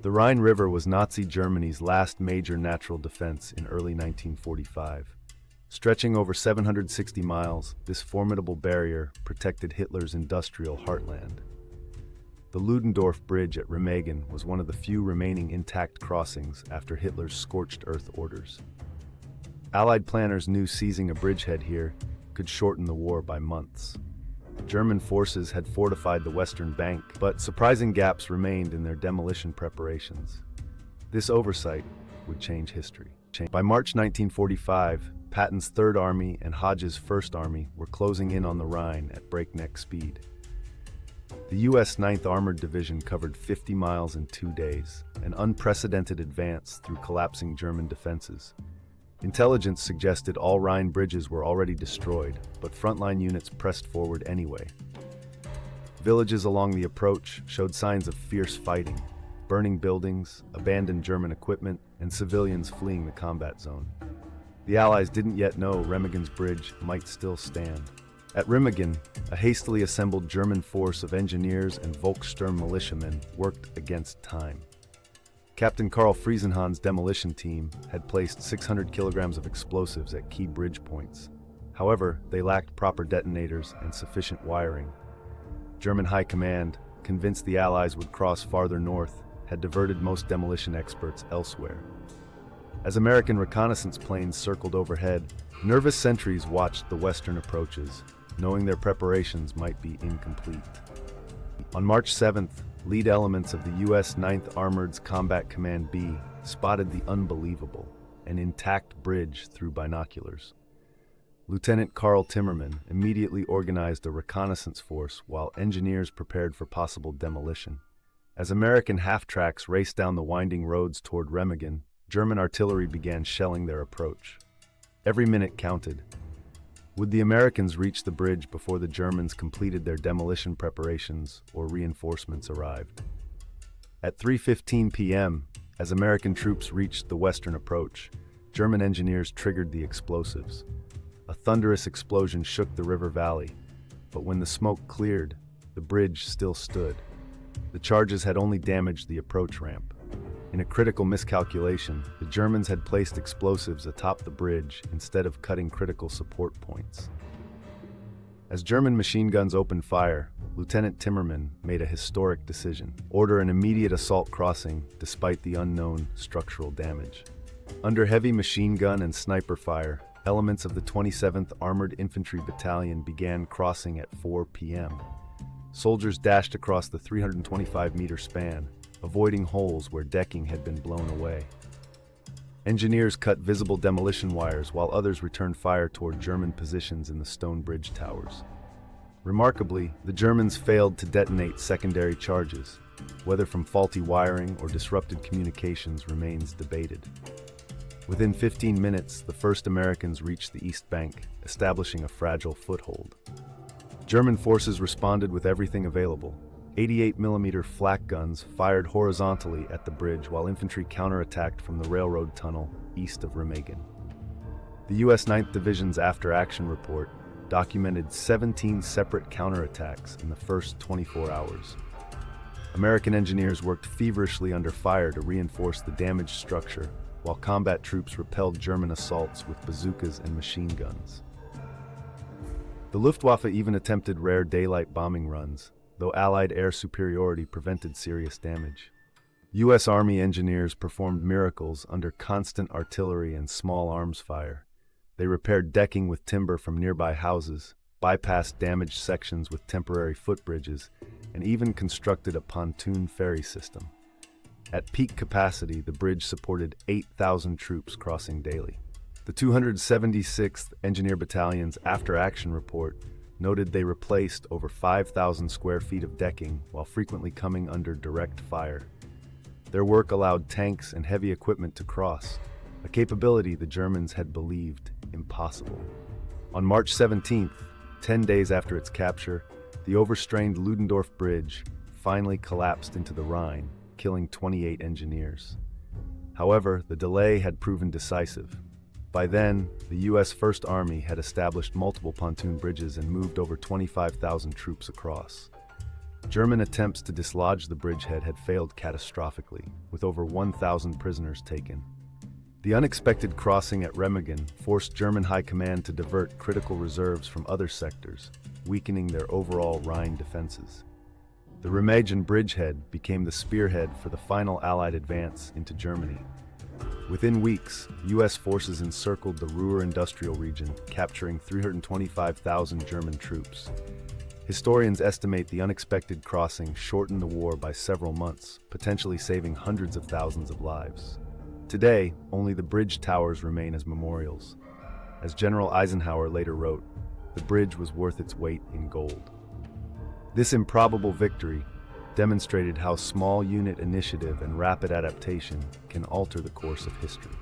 The Rhine River was Nazi Germany's last major natural defense in early 1945. Stretching over 760 miles, this formidable barrier protected Hitler's industrial heartland. The Ludendorff Bridge at Remagen was one of the few remaining intact crossings after Hitler's scorched earth orders. Allied planners knew seizing a bridgehead here could shorten the war by months. German forces had fortified the western bank, but surprising gaps remained in their demolition preparations. This oversight would change history. By March 1945, Patton's Third Army and Hodge's First Army were closing in on the Rhine at breakneck speed. The U.S. 9th Armored Division covered 50 miles in 2 days, an unprecedented advance through collapsing German defenses. Intelligence suggested all Rhine bridges were already destroyed, but frontline units pressed forward anyway. Villages along the approach showed signs of fierce fighting, burning buildings, abandoned German equipment, and civilians fleeing the combat zone. The Allies didn't yet know Remagen's bridge might still stand. At Remagen, a hastily assembled German force of engineers and Volkssturm militiamen worked against time. Captain Karl Friesenhahn's demolition team had placed 600 kilograms of explosives at key bridge points. However, they lacked proper detonators and sufficient wiring. German high command, convinced the Allies would cross farther north, had diverted most demolition experts elsewhere. As American reconnaissance planes circled overhead, nervous sentries watched the western approaches, knowing their preparations might be incomplete. On March 7th, lead elements of the U.S. 9th Armored's Combat Command B spotted the unbelievable, an intact bridge through binoculars. Lieutenant Karl Timmerman immediately organized a reconnaissance force while engineers prepared for possible demolition. As American half-tracks raced down the winding roads toward Remagen, German artillery began shelling their approach. Every minute counted. Would the Americans reach the bridge before the Germans completed their demolition preparations or reinforcements arrived? At 3:15 p.m., as American troops reached the western approach, German engineers triggered the explosives. A thunderous explosion shook the river valley, but when the smoke cleared, the bridge still stood. The charges had only damaged the approach ramp. In a critical miscalculation, the Germans had placed explosives atop the bridge instead of cutting critical support points. As German machine guns opened fire, Lieutenant Timmerman made a historic decision: order an immediate assault crossing despite the unknown structural damage. Under heavy machine gun and sniper fire, elements of the 27th Armored Infantry Battalion began crossing at 4 p.m. Soldiers dashed across the 325-meter span, avoiding holes where decking had been blown away. Engineers cut visible demolition wires while others returned fire toward German positions in the stone bridge towers. Remarkably, the Germans failed to detonate secondary charges. Whether from faulty wiring or disrupted communications remains debated. Within 15 minutes, the first Americans reached the east bank, establishing a fragile foothold. German forces responded with everything available. 88mm flak guns fired horizontally at the bridge while infantry counterattacked from the railroad tunnel east of Remagen. The U.S. 9th Division's after-action report documented 17 separate counterattacks in the first 24 hours. American engineers worked feverishly under fire to reinforce the damaged structure, while combat troops repelled German assaults with bazookas and machine guns. The Luftwaffe even attempted rare daylight bombing runs, though Allied air superiority prevented serious damage. U.S. Army engineers performed miracles under constant artillery and small arms fire. They repaired decking with timber from nearby houses, bypassed damaged sections with temporary footbridges, and even constructed a pontoon ferry system. At peak capacity, the bridge supported 8,000 troops crossing daily. The 276th Engineer Battalion's after-action report noted they replaced over 5,000 square feet of decking while frequently coming under direct fire. Their work allowed tanks and heavy equipment to cross, a capability the Germans had believed impossible. On March 17th, 10 days after its capture, the overstrained Ludendorff Bridge finally collapsed into the Rhine, killing 28 engineers. However, the delay had proven decisive. By then, the U.S. First Army had established multiple pontoon bridges and moved over 25,000 troops across. German attempts to dislodge the bridgehead had failed catastrophically, with over 1,000 prisoners taken. The unexpected crossing at Remagen forced German high command to divert critical reserves from other sectors, weakening their overall Rhine defenses. The Remagen bridgehead became the spearhead for the final Allied advance into Germany. Within weeks, U.S. forces encircled the Ruhr industrial region, capturing 325,000 German troops. Historians estimate the unexpected crossing shortened the war by several months, potentially saving hundreds of thousands of lives. Today, only the bridge towers remain as memorials. As General Eisenhower later wrote, the bridge was worth its weight in gold. This improbable victory demonstrated how small unit initiative and rapid adaptation can alter the course of history.